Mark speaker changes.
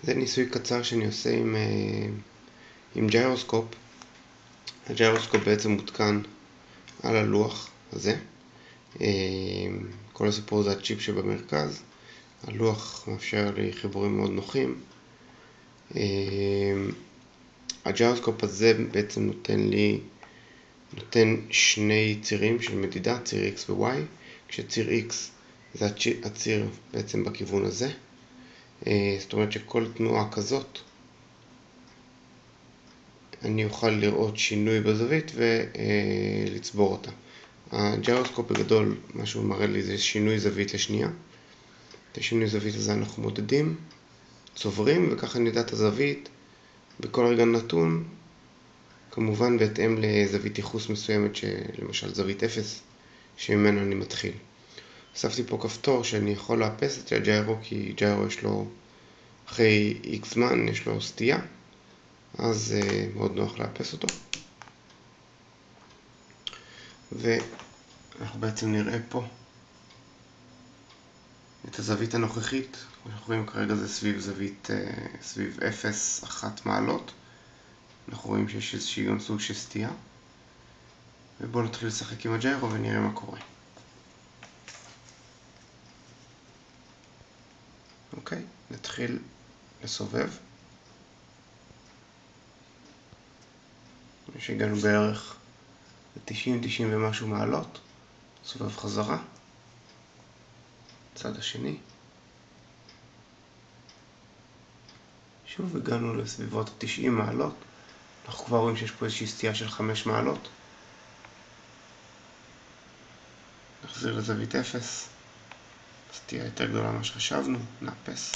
Speaker 1: זה ניסוי קצר שאני עושה עם ג'יירוסקופ. הג'יירוסקופ בעצם מותקן על הלוח הזה. כל הסיפור זה הצ'יפ שבמרכז. הלוח מאפשר לי חיבורים מאוד נוחים. הג'יירוסקופ הזה בעצם נותן שני צירים של מדידה, ציר X ו-Y, כשציר X זה הציר בעצם בכיוון הזה. זאת אומרת שכל תנועה כזאת אני אוכל לראות שינוי בזווית ולצבור אותה. הג'יירוסקופ בגדול, מה שהוא מראה לי זה שינוי זווית לשנייה. את השינוי זווית הזה אנחנו מודדים, צוברים, וככה נדע את הזווית בכל רגע נתון, כמובן בהתאם לזווית ייחוס מסוימת, למשל זווית 0, שממנו אני מתחיל. הוספתי פה כפתור שאני יכול לאפס את הג'יירו, כי ג'יירו יש לו, אחרי X זמן יש לו סטייה, אז מאוד נוח לאפס אותו. ואנחנו בעצם נראה פה את הזווית הנוכחית. אנחנו רואים כרגע זה סביב 0.1 מעלות. אנחנו רואים שיש איזושהי גם סוג של סטייה. ובואו נתחיל לשחק עם הג'יירו ונראה מה קורה. אוקיי, נתחיל לסובב. שהגענו בערך ל-90 ומשהו מעלות. סובב חזרה. צד השני. שוב הגענו לסביבות 90 מעלות. אנחנו כבר רואים שיש פה איזושהי סטייה של 5 מעלות. נחזיר לזווית 0. סטייה יותר גדולה ממה שחשבנו. נאפס.